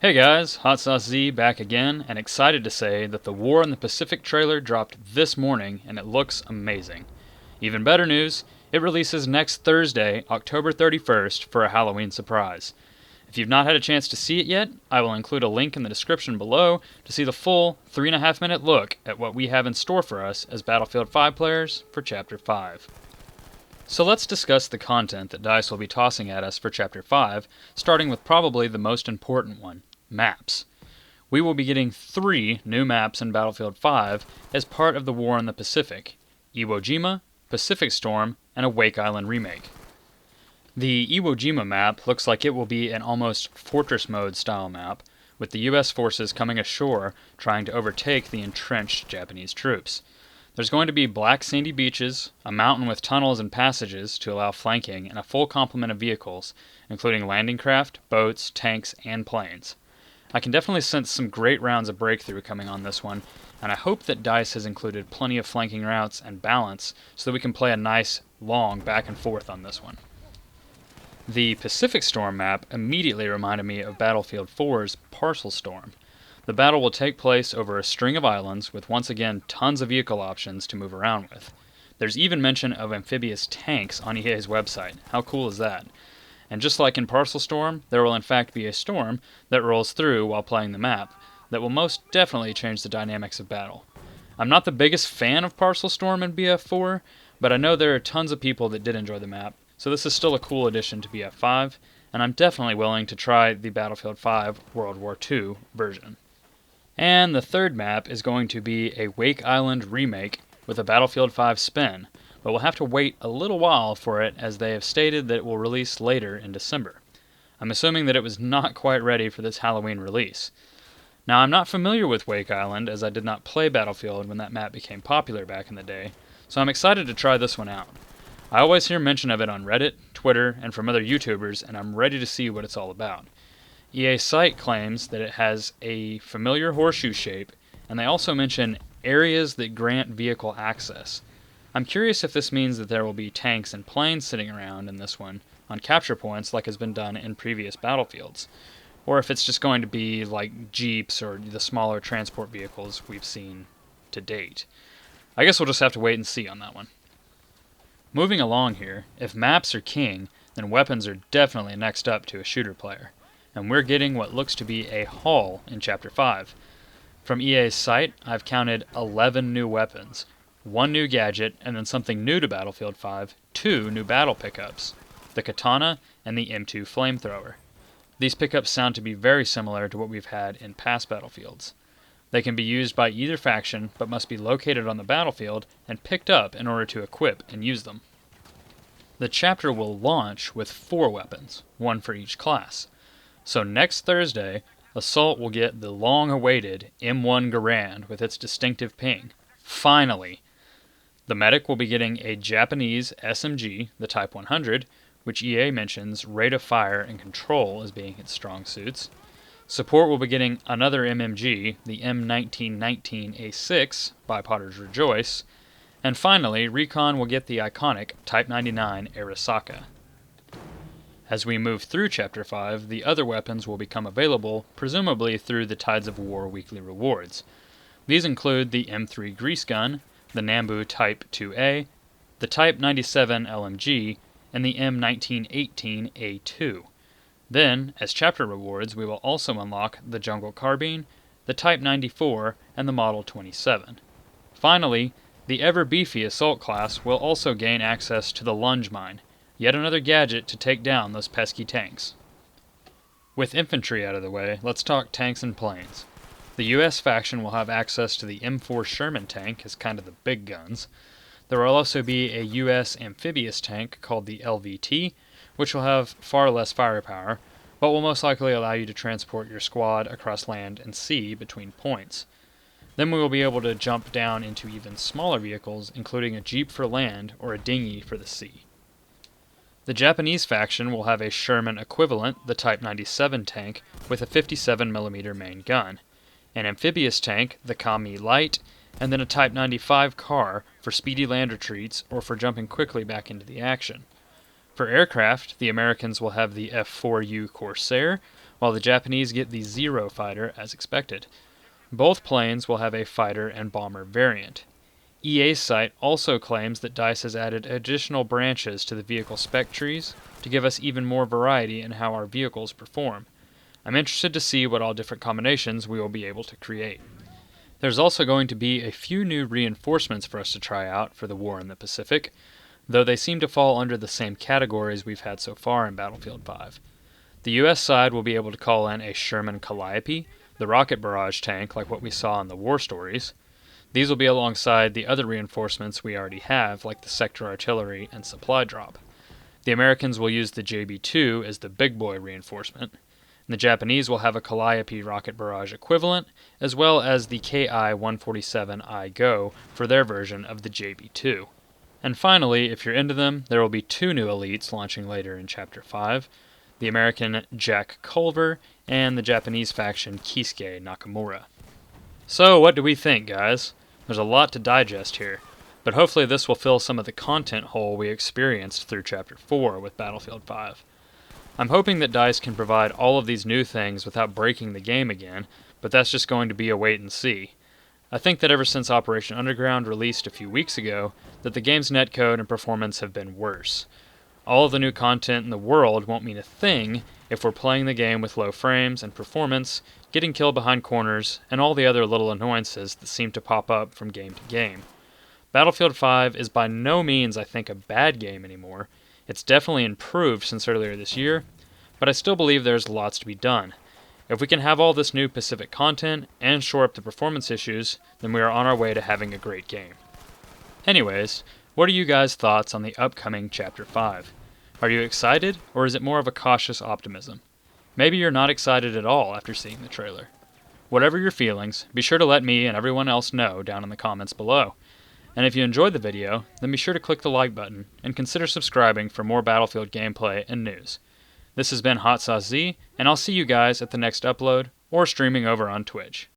Hey guys, Hot Sauce Z back again, and excited to say that the War in the Pacific trailer dropped this morning and it looks amazing. Even better news, it releases next Thursday, October 31st, for a Halloween surprise. If you've not had a chance to see it yet, I will include a link in the description below to see the full 3.5 minute look at what we have in store for us as Battlefield 5 players for Chapter 5. So let's discuss the content that DICE will be tossing at us for Chapter 5, starting with probably the most important one. Maps. We will be getting 3 new maps in Battlefield 5 as part of the War in the Pacific: Iwo Jima, Pacific Storm, and a Wake Island remake. The Iwo Jima map looks like it will be an almost Fortress mode style map, with the US forces coming ashore trying to overtake the entrenched Japanese troops. There's going to be black sandy beaches, a mountain with tunnels and passages to allow flanking, and a full complement of vehicles, including landing craft, boats, tanks, and planes. I can definitely sense some great rounds of breakthrough coming on this one, and I hope that DICE has included plenty of flanking routes and balance so that we can play a nice, long back and forth on this one. The Pacific Storm map immediately reminded me of Battlefield 4's Parcel Storm. The battle will take place over a string of islands with once again tons of vehicle options to move around with. There's even mention of amphibious tanks on EA's website. How cool is that? And just like in Parcel Storm, there will in fact be a storm that rolls through while playing the map that will most definitely change the dynamics of battle. I'm not the biggest fan of Parcel Storm in BF4, but I know there are tons of people that did enjoy the map, so this is still a cool addition to BF5, and I'm definitely willing to try the Battlefield 5 World War II version. And the third map is going to be a Wake Island remake with a Battlefield 5 spin, but we'll have to wait a little while for it as they have stated that it will release later in December. I'm assuming that it was not quite ready for this Halloween release. Now, I'm not familiar with Wake Island as I did not play Battlefield when that map became popular back in the day, so I'm excited to try this one out. I always hear mention of it on Reddit, Twitter, and from other YouTubers, and I'm ready to see what it's all about. EA's site claims that it has a familiar horseshoe shape, and they also mention areas that grant vehicle access. I'm curious if this means that there will be tanks and planes sitting around in this one on capture points like has been done in previous battlefields, or if it's just going to be like jeeps or the smaller transport vehicles we've seen to date. I guess we'll just have to wait and see on that one. Moving along here, if maps are king, then weapons are definitely next up to a shooter player, and we're getting what looks to be a haul in Chapter 5. From EA's site, I've counted 11 new weapons, 1 new gadget, and then something new to Battlefield 5, 2 new battle pickups, the Katana and the M2 Flamethrower. These pickups sound to be very similar to what we've had in past Battlefields. They can be used by either faction, but must be located on the battlefield and picked up in order to equip and use them. The chapter will launch with 4 weapons, 1 for each class. So next Thursday, Assault will get the long-awaited M1 Garand with its distinctive ping. Finally! The Medic will be getting a Japanese SMG, the Type 100, which EA mentions rate of fire and control as being its strong suits. Support will be getting another MMG, the M1919A6 by Potter's Rejoice. And finally, Recon will get the iconic Type 99 Arisaka. As we move through Chapter 5, the other weapons will become available, presumably through the Tides of War weekly rewards. These include the M3 Grease Gun, the Nambu Type 2A, the Type 97 LMG, and the M1918A2. Then, as chapter rewards, we will also unlock the Jungle Carbine, the Type 94, and the Model 27. Finally, the ever beefy Assault class will also gain access to the Lunge Mine, yet another gadget to take down those pesky tanks. With infantry out of the way, let's talk tanks and planes. The US faction will have access to the M4 Sherman tank as kind of the big guns. There will also be a US amphibious tank called the LVT, which will have far less firepower, but will most likely allow you to transport your squad across land and sea between points. Then we will be able to jump down into even smaller vehicles, including a jeep for land or a dinghy for the sea. The Japanese faction will have a Sherman equivalent, the Type 97 tank, with a 57mm main gun, an amphibious tank, the Kami Light, and then a Type 95 car for speedy land retreats or for jumping quickly back into the action. For aircraft, the Americans will have the F-4U Corsair, while the Japanese get the Zero fighter as expected. Both planes will have a fighter and bomber variant. EA's site also claims that DICE has added additional branches to the vehicle spec trees to give us even more variety in how our vehicles perform. I'm interested to see what all different combinations we will be able to create. There's also going to be a few new reinforcements for us to try out for the War in the Pacific, though they seem to fall under the same categories we've had so far in Battlefield 5. The US side will be able to call in a Sherman Calliope, the rocket barrage tank like what we saw in the war stories. These will be alongside the other reinforcements we already have, like the sector artillery and supply drop. The Americans will use the JB-2 as the big boy reinforcement, and the Japanese will have a Calliope rocket barrage equivalent, as well as the KI-147I GO for their version of the JB-2. And finally, if you're into them, there will be two new elites launching later in Chapter 5, the American Jack Culver and the Japanese faction Kisuke Nakamura. So what do we think, guys? There's a lot to digest here, but hopefully this will fill some of the content hole we experienced through Chapter 4 with Battlefield 5. I'm hoping that DICE can provide all of these new things without breaking the game again, but that's just going to be a wait and see. I think that ever since Operation Underground released a few weeks ago, that the game's netcode and performance have been worse. All of the new content in the world won't mean a thing if we're playing the game with low frames and performance, getting killed behind corners, and all the other little annoyances that seem to pop up from game to game. Battlefield 5 is by no means, I think, a bad game anymore. It's definitely improved since earlier this year, but I still believe there's lots to be done. If we can have all this new Pacific content and shore up the performance issues, then we are on our way to having a great game. Anyways, what are you guys' thoughts on the upcoming Chapter 5? Are you excited, or is it more of a cautious optimism? Maybe you're not excited at all after seeing the trailer. Whatever your feelings, be sure to let me and everyone else know down in the comments below. And if you enjoyed the video, then be sure to click the like button and consider subscribing for more Battlefield gameplay and news. This has been Hot Sauce Z, and I'll see you guys at the next upload or streaming over on Twitch.